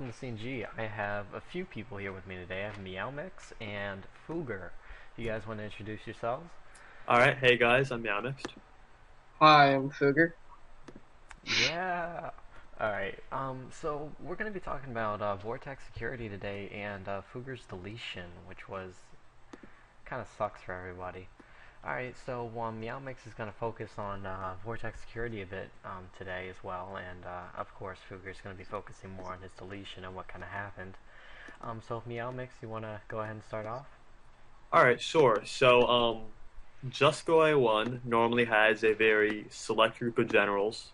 welcome to CNG. I have a few people here with me today. I have Meowmix and Fooger. You guys want to introduce yourselves? Alright, hey guys, I'm Yamixed. Hi, I'm Fooger. Yeah. Alright, so we're going to be talking about Vortex security today and Fooger's deletion, which was kind of sucks for everybody. Alright, so Meowmix is going to focus on Vortex security a bit today as well, and of course Fooger is going to be focusing more on his deletion and what kind of happened. So Meowmix, you want to go ahead and start off? Alright, sure. So, Just Go 1 normally has a very select group of generals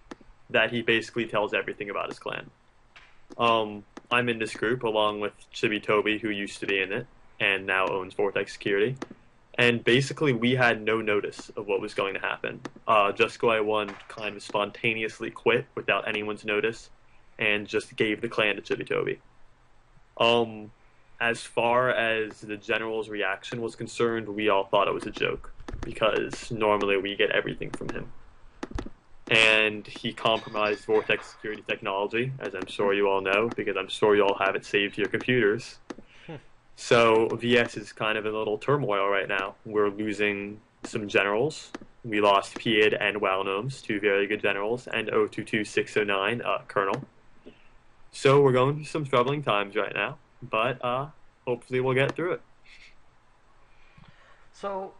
that he basically tells everything about his clan. I'm in this group along with Chibi Toby, who used to be in it and now owns Vortex Security. And basically, we had no notice of what was going to happen. Just Go 1 kind of spontaneously quit without anyone's notice and just gave the clan to Chibi Toby. As far as the general's reaction was concerned, we all thought it was a joke because normally we get everything from him. And he compromised Vortex security technology, as I'm sure you all know, because I'm sure you all have it saved to your computers. So VS is kind of in a little turmoil right now. We're losing some generals. We lost Pied and Walgnomes, two very good generals, and 022609, Colonel. So we're going through some troubling times right now, but hopefully we'll get through it. So,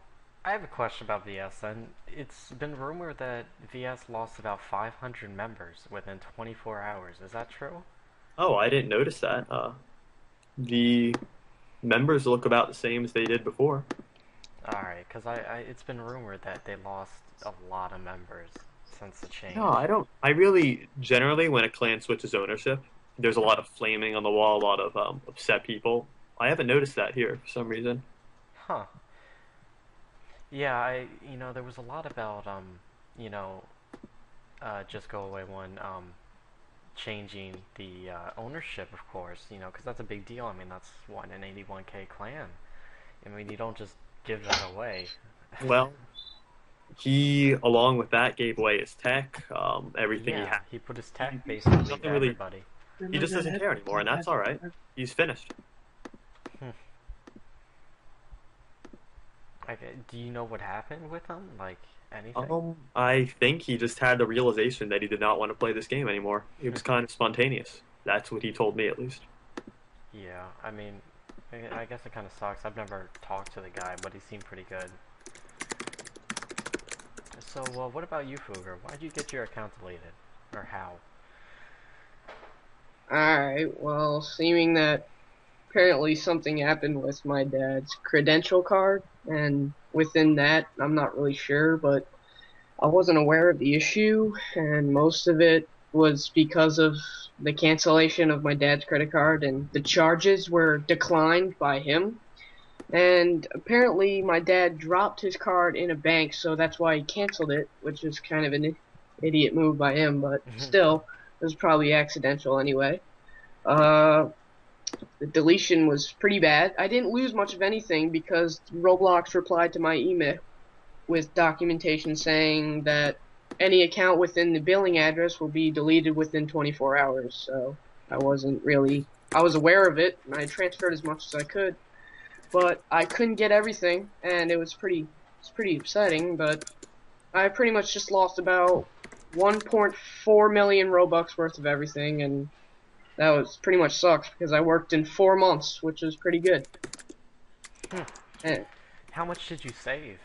I have a question about VS, and it's been rumored that VS lost about 500 members within 24 hours. Is that true? Oh, I didn't notice that. The members look about the same as they did before. Alright, because it's been rumored that they lost a lot of members since the change. No, I don't. I really, generally, when a clan switches ownership, there's a lot of flaming on the wall, a lot of upset people. I haven't noticed that here for some reason. Huh. Yeah, there was a lot about, Just Go Away One, changing the ownership, of course, because that's a big deal. I mean, that's what, an 81K clan. I mean, you don't just give that away. Well, he, along with that, gave away his tech, everything he Yeah, had. he put his tech basically Nothing to really. everybody. He just doesn't care anymore, and that's all right. He's finished. Hmm. Okay, do you know what happened with him? Like, anything? I think he just had the realization that he did not want to play this game anymore. It was kind of spontaneous. That's what he told me, at least. Yeah, I mean, I guess it kind of sucks. I've never talked to the guy, but he seemed pretty good. So, what about you, Fooger? Why'd you get your account deleted? Or how? Alright, well, seeming that apparently something happened with my dad's credential card, and within that, I'm not really sure, but I wasn't aware of the issue, and most of it was because of the cancellation of my dad's credit card, and the charges were declined by him. And apparently my dad dropped his card in a bank, so that's why he canceled it, which is kind of an idiot move by him, but still, it was probably accidental anyway. The deletion was pretty bad. I didn't lose much of anything because Roblox replied to my email with documentation saying that any account within the billing address will be deleted within 24 hours. So I was aware of it, and I transferred as much as I could, but I couldn't get everything, and it's pretty upsetting. But I pretty much just lost about 1.4 million Robux worth of everything, and that was pretty much sucks because I worked in 4 months, which is pretty good. Hmm. And, How much did you save?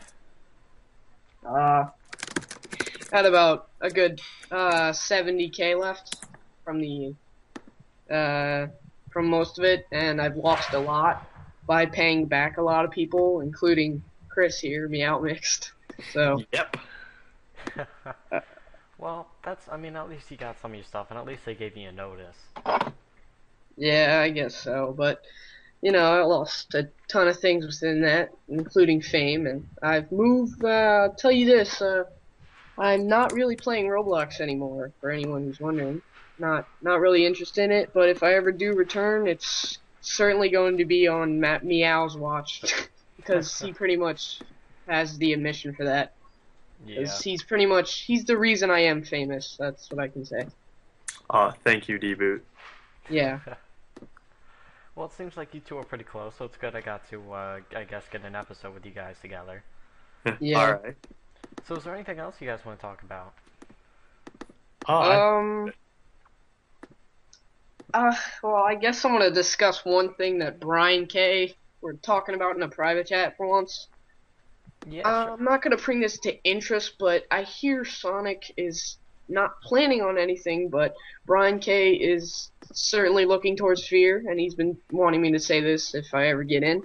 had about a good 70K left from the from most of it, and I've lost a lot by paying back a lot of people, including Chris here, me outmixed. So Yep. Well, I mean, at least you got some of your stuff, and at least they gave you a notice. yeah, I guess so. But I lost a ton of things within that, including fame, and I've moved. I'll tell you this. I'm not really playing Roblox anymore, for anyone who's wondering. Not really interested in it, but if I ever do return, it's certainly going to be on Matt Meow's watch, because he pretty much has the admission for that. Yeah. He's the reason I am famous, that's what I can say. Thank you, D-Boot. Yeah. Well, it seems like you two are pretty close, so it's good I got to, I guess, get an episode with you guys together. Yeah. Alright. So is there anything else you guys want to talk about? Oh, Um. Well, I guess I want to discuss one thing that Brian K. were talking about in a private chat for once. Yeah, sure. I'm not gonna bring this to interest, but I hear Sonic is not planning on anything, but Brian K. is certainly looking towards Fear, and he's been wanting me to say this if I ever get in.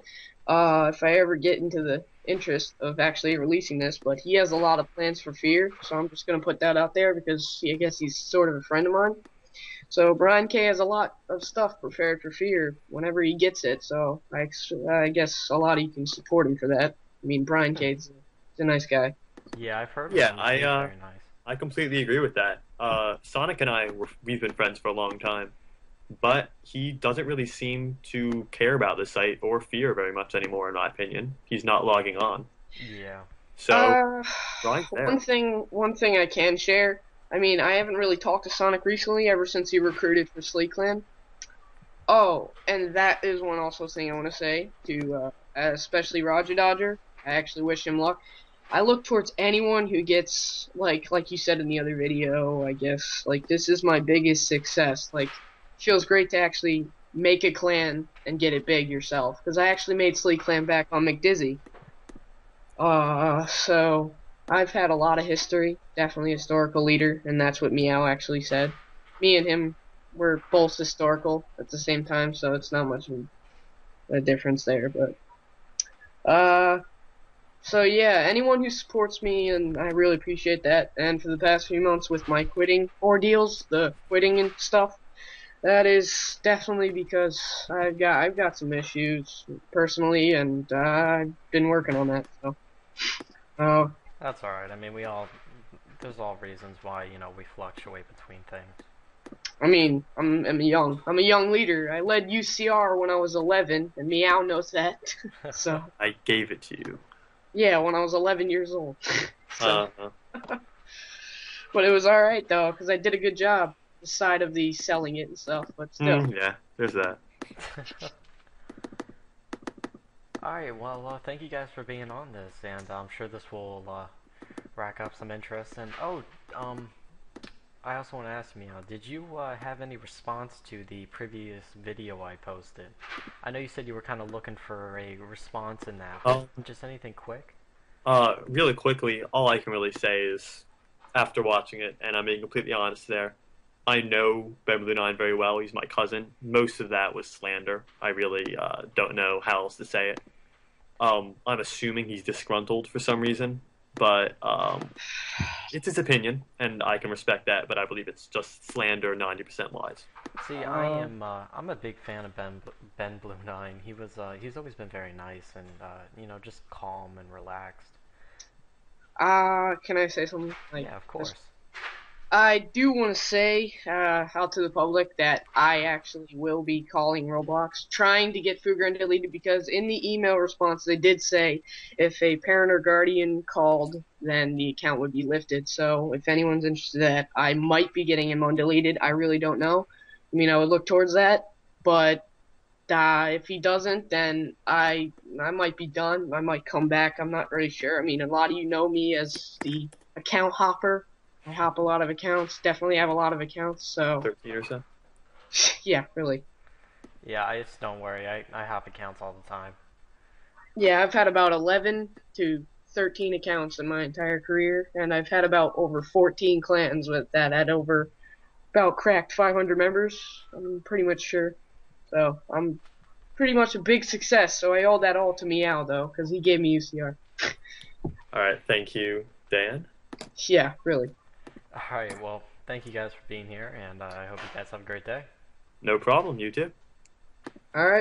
If I ever get into the interest of actually releasing this, but he has a lot of plans for Fear, so I'm just gonna put that out there because I guess he's sort of a friend of mine. So Brian K has a lot of stuff prepared for Fear whenever he gets it. So I guess a lot of you can support him for that. I mean, Brian K's a nice guy. Yeah, I've heard of yeah, him. He's very nice. I completely agree with that. Sonic and we've been friends for a long time, but he doesn't really seem to care about the site or Fear very much anymore, in my opinion. He's not logging on. Yeah. So, Brian's there. One thing I can share. I mean, I haven't really talked to Sonic recently, ever since he recruited for Slate Clan. Oh, and that is one also thing I want to say to, especially Roger Dodger. I actually wish him luck. I look towards anyone who gets, like you said in the other video, I guess, like, this is my biggest success. Like, feels great to actually make a clan and get it big yourself. Because I actually made Slate Clan back on McDizzy. So I've had a lot of history, definitely historical leader, and that's what Meow actually said. Me and him were both historical at the same time, so it's not much of a difference there. But so yeah, anyone who supports me, and I really appreciate that. And for the past few months with my quitting ordeals, the quitting and stuff, that is definitely because I've got some issues personally, and I've been working on that. So. That's alright. I mean, there's all reasons why, we fluctuate between things. I mean, I'm a young leader. I led UCR when I was 11, and Meow knows that. So I gave it to you. yeah, when I was 11 years old. So, Uh-huh. but it was all right though, because I did a good job. The side of the selling it and stuff, but still. Yeah, there's that. Alright, well, thank you guys for being on this, and I'm sure this will rack up some interest. And I also want to ask Meow, did you have any response to the previous video I posted? I know you said you were kind of looking for a response in that, but just anything quick? Really quickly, all I can really say is, after watching it, and I'm being completely honest there, I know Ben Blue 9 very well. He's my cousin. Most of that was slander. I really don't know how else to say it. I'm assuming he's disgruntled for some reason, but it's his opinion, and I can respect that, but I believe it's just slander, 90% lies. See, I'm a big fan of Ben Blue 9. He's always been very nice and, just calm and relaxed. Can I say something? Yeah, of course. I do want to say out to the public that I actually will be calling Roblox, trying to get Fooger undeleted, because in the email response they did say if a parent or guardian called, then the account would be lifted. So if anyone's interested in that, I might be getting him undeleted. I really don't know. I mean, I would look towards that, but if he doesn't, then I might be done. I might come back. I'm not really sure. I mean, a lot of you know me as the account hopper. I hop a lot of accounts. Definitely have a lot of accounts. So 13 or so? yeah, really. Yeah, just don't worry. I hop accounts all the time. Yeah, I've had about 11 to 13 accounts in my entire career, and I've had about over 14 clans with that had about cracked 500 members. I'm pretty much sure. So I'm pretty much a big success. So I owe that all to Meow though, because he gave me UCR. All right, thank you, Dan. Yeah, really. Alright, well, thank you guys for being here, and I hope you guys have a great day. No problem, you too. All right.